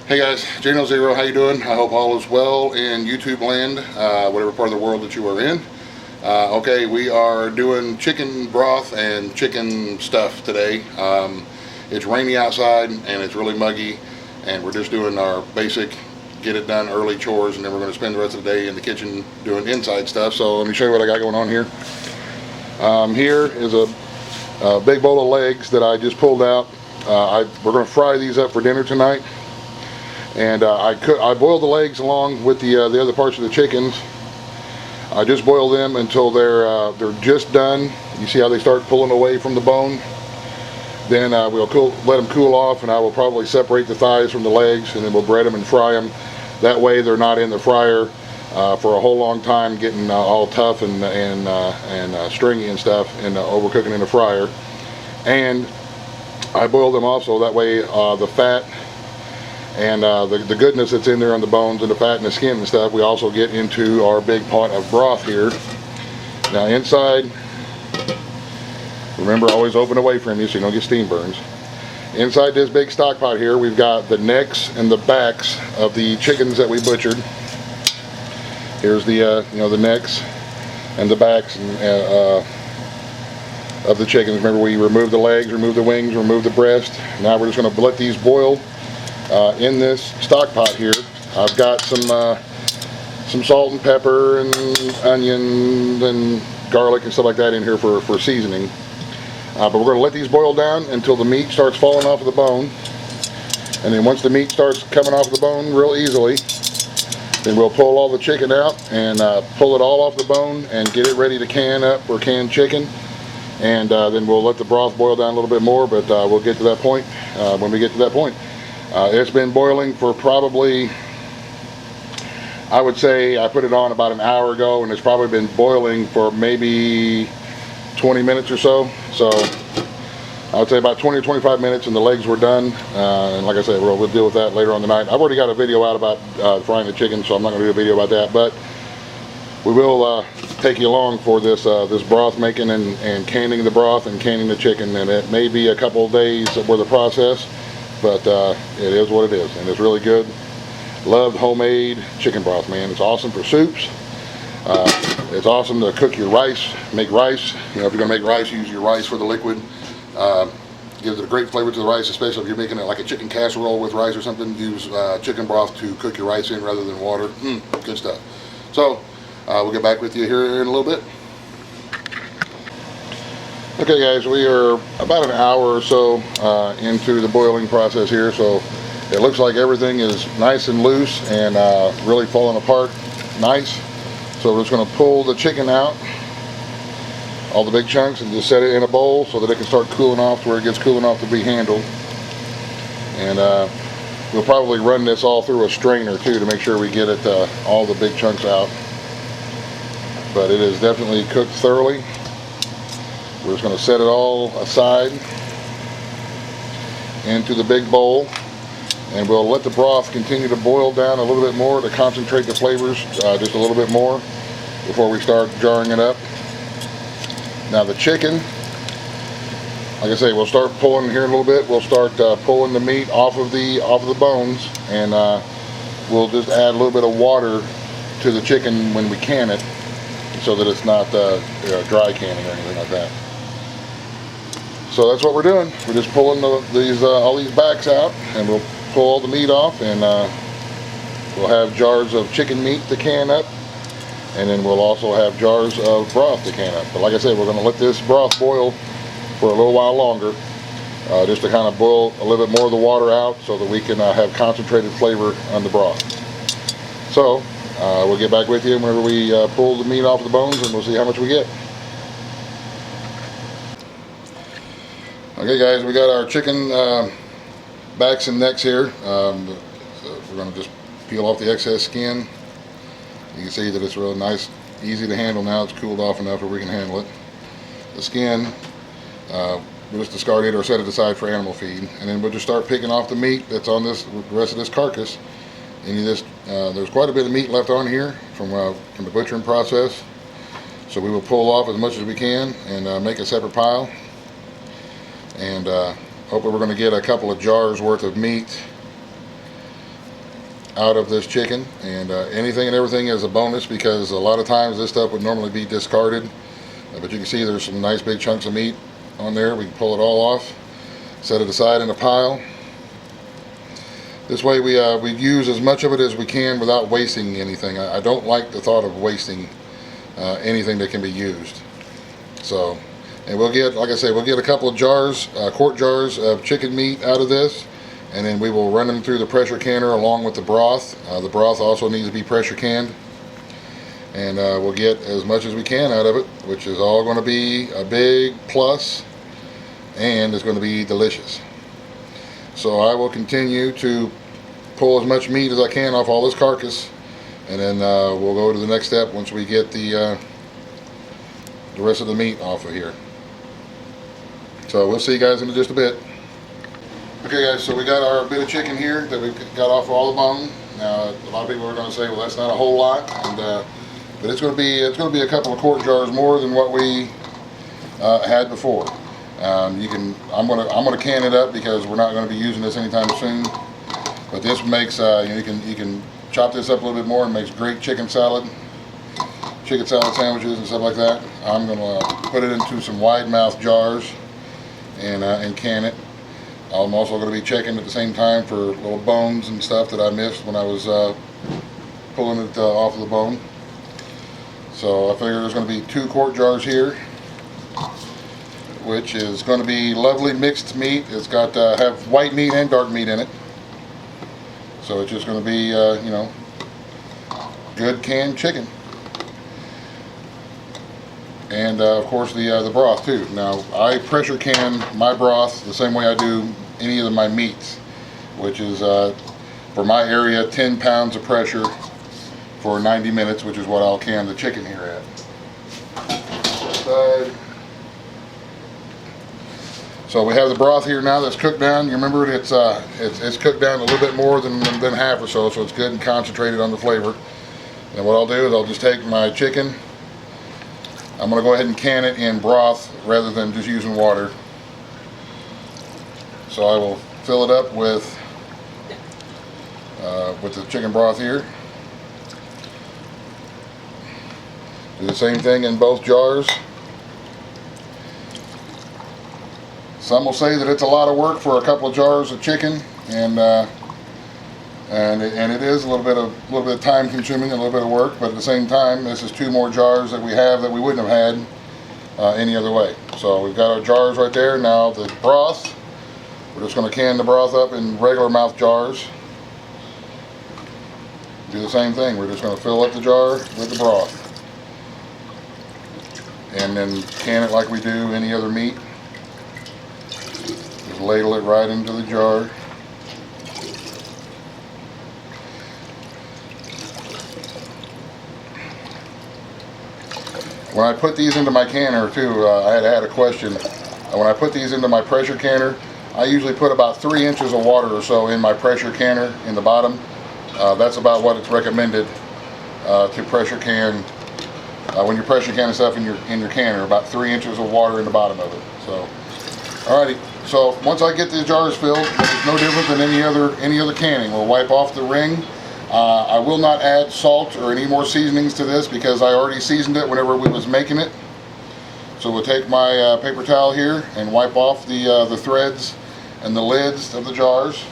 Hey guys, Jano0, how you doing? I hope all is well in YouTube land, whatever part of the world that you are in. Okay, we are doing chicken broth and chicken stuff today. It's rainy outside and it's really muggy, and we're just doing our basic get it done early chores, and then we're going to spend the rest of the day in the kitchen doing inside stuff. So let me show you what I got going on here. Here is a big bowl of legs that I just pulled out. We're going to fry these up for dinner tonight. And I boiled the legs along with the other parts of the chickens. I just boil them until they're just done. You see how they start pulling away from the bone? Then we'll let them cool off, and I will probably separate the thighs from the legs, and then we'll bread them and fry them. That way they're not in the fryer for a whole long time, getting all tough and stringy and stuff, and overcooking in the fryer. And I boil them also that way the fat and the goodness that's in there on the bones and the fat and the skin and stuff, we also get into our big pot of broth here. Now inside, remember, always open away from you so you don't get steam burns. Inside this big stock pot here, we've got the necks and the backs of the chickens that we butchered. Here's the the necks and the backs of the chickens. Remember, we removed the legs, removed the wings, removed the breast. Now we're just going to let these boil in this stock pot here. I've got some salt and pepper and onions and garlic and stuff like that in here for seasoning. But we're going to let these boil down until the meat starts falling off of the bone. And then once the meat starts coming off the bone real easily, then we'll pull all the chicken out and pull it all off the bone and get it ready to can up for canned chicken. And then we'll let the broth boil down a little bit more, but we'll get to that point when we get to that point. It's been boiling for probably, I would say, I put it on about an hour ago, and it's probably been boiling for maybe 20 minutes or so. So I would say about 20 or 25 minutes, and the legs were done. And like I said, we'll deal with that later on tonight. I've already got a video out about frying the chicken, so I'm not going to do a video about that. But we will take you along for this this broth making and canning the broth and canning the chicken. And it may be a couple of days worth of process, but it is what it is, and it's really good. Love homemade chicken broth, man. It's awesome for soups. It's awesome to cook your rice, make rice. You know, if you're going to make rice, use your rice for the liquid. Gives it a great flavor to the rice, especially if you're making it like a chicken casserole with rice or something. Use chicken broth to cook your rice in rather than water. Good stuff. So we'll get back with you here in a little bit. Okay guys, we are about an hour or so into the boiling process here, so it looks like everything is nice and loose and really falling apart nice. So we're just going to pull the chicken out, all the big chunks, and just set it in a bowl so that it can start cooling off to where it gets cool enough to be handled. And we'll probably run this all through a strainer too to make sure we get it all the big chunks out. But it is definitely cooked thoroughly. We're just going to set it all aside into the big bowl, and we'll let the broth continue to boil down a little bit more to concentrate the flavors just a little bit more before we start jarring it up. Now the chicken, like I say, we'll start pulling here in a little bit. We'll start pulling the meat off of the bones, and we'll just add a little bit of water to the chicken when we can it, so that it's not dry canning or anything like that. So that's what we're doing. We're just pulling all these backs out, and we'll pull all the meat off, and we'll have jars of chicken meat to can up, and then we'll also have jars of broth to can up. But like I said, we're going to let this broth boil for a little while longer, just to kind of boil a little bit more of the water out so that we can have concentrated flavor on the broth. So we'll get back with you whenever we pull the meat off the bones, and we'll see how much we get. Okay guys, we got our chicken backs and necks here. So we're going to just peel off the excess skin. You can see that it's really nice, easy to handle now. It's cooled off enough where we can handle it. The skin, we'll just discard it or set it aside for animal feed. And then we'll just start picking off the meat that's on the rest of this carcass. And there's quite a bit of meat left on here from the butchering process. So we will pull off as much as we can and make a separate pile. And hopefully we're going to get a couple of jars worth of meat out of this chicken, and anything and everything is a bonus, because a lot of times this stuff would normally be discarded, but you can see there's some nice big chunks of meat on there. We can pull it all off, set it aside in a pile. This way we use as much of it as we can without wasting anything. I don't like the thought of wasting anything that can be used. So, and we'll get, like I say, we'll get a couple of jars, quart jars of chicken meat out of this, and then we will run them through the pressure canner along with the broth. The broth also needs to be pressure canned, and we'll get as much as we can out of it, which is all going to be a big plus, and it's going to be delicious. So I will continue to pull as much meat as I can off all this carcass, and then we'll go to the next step once we get the rest of the meat off of here. So we'll see you guys in just a bit. Okay guys, so we got our bit of chicken here that we got off all the bone. Now a lot of people are going to say, well, that's not a whole lot, and but it's going to be a couple of quart jars more than what we had before. I'm gonna can it up because we're not going to be using this anytime soon. But this makes you can chop this up a little bit more and makes great chicken salad sandwiches and stuff like that. I'm gonna put it into some wide mouth jars and can it. I'm also going to be checking at the same time for little bones and stuff that I missed when I was pulling it off of the bone. So I figure there's going to be 2 quart jars here, which is going to be lovely mixed meat. It's got have white meat and dark meat in it, so it's just going to be you know, good canned chicken. And of course the broth too. Now I pressure can my broth the same way I do any of my meats, which is for my area 10 pounds of pressure for 90 minutes, which is what I'll can the chicken here at. So we have the broth here now that's cooked down. You remember it's cooked down a little bit more than half or so, so it's good and concentrated on the flavor. And what I'll do is I'll just take my chicken. I'm going to go ahead and can it in broth rather than just using water. So I will fill it up with the chicken broth here. Do the same thing in both jars. Some will say that it's a lot of work for a couple of jars of chicken, and it is a little bit time consuming, a little bit of work, but at the same time, this is 2 more jars that we have that we wouldn't have had any other way. So we've got our jars right there. Now the broth, we're just going to can the broth up in regular mouth jars. Do the same thing. We're just going to fill up the jar with the broth, and then can it like we do any other meat. Just ladle it right into the jar. When I put these into my canner too, I had a question. When I put these into my pressure canner, I usually put about 3 inches of water or so in my pressure canner in the bottom. That's about what it's recommended to pressure can. When you're pressure canning stuff in your canner, about 3 inches of water in the bottom of it. So, alrighty. So once I get the jars filled, it's no different than any other canning. We'll wipe off the ring. I will not add salt or any more seasonings to this because I already seasoned it whenever we was making it. So we'll take my paper towel here and wipe off the threads and the lids of the jars.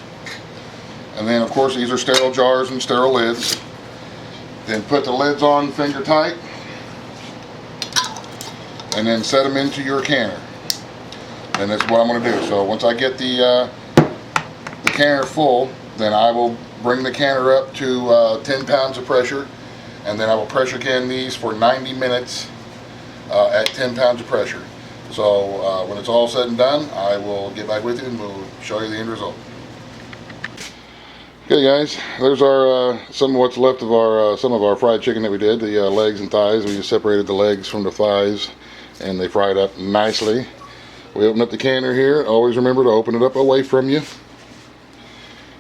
And then of course these are sterile jars and sterile lids. Then put the lids on finger tight, and then set them into your canner. And that's what I'm going to do. So once I get the canner full, then I will bring the canner up to 10 pounds of pressure, and then I will pressure can these for 90 minutes at 10 pounds of pressure. So when it's all said and done, I will get back with you and we'll show you the end result. Okay guys, there's our some of what's left of our some of our fried chicken that we did, the legs and thighs. We just separated the legs from the thighs and they fried up nicely. We open up the canner here. Always remember to open it up away from you.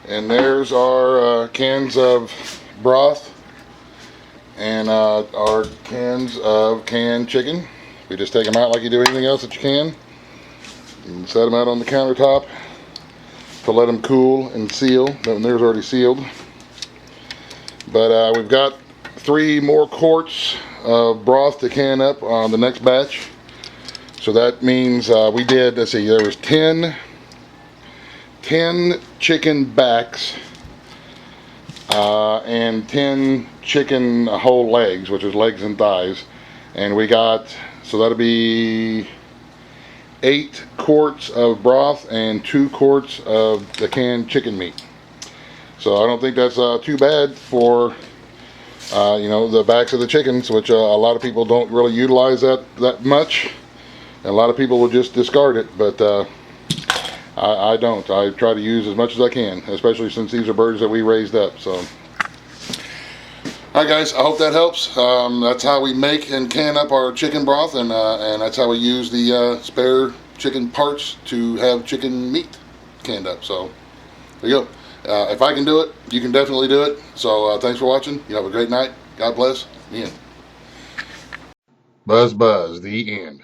And there's our cans of broth and our cans of canned chicken. We just take them out like you do anything else that you can, and set them out on the countertop to let them cool and seal. There's already sealed. But we've got 3 more quarts of broth to can up on the next batch. So that means we did, let's see, there was 10 chicken backs and 10 chicken whole legs, which is legs and thighs. And we got, so that'll be 8 quarts of broth and 2 quarts of the canned chicken meat. So I don't think that's too bad for you know, the backs of the chickens, which a lot of people don't really utilize that much. And a lot of people will just discard it, but I don't. I try to use as much as I can, especially since these are birds that we raised up. So, alright guys, I hope that helps. That's how we make and can up our chicken broth, and that's how we use the spare chicken parts to have chicken meat canned up. So, there you go. If I can do it, you can definitely do it. So, thanks for watching. You have a great night. God bless. The end. Buzz, buzz. The end.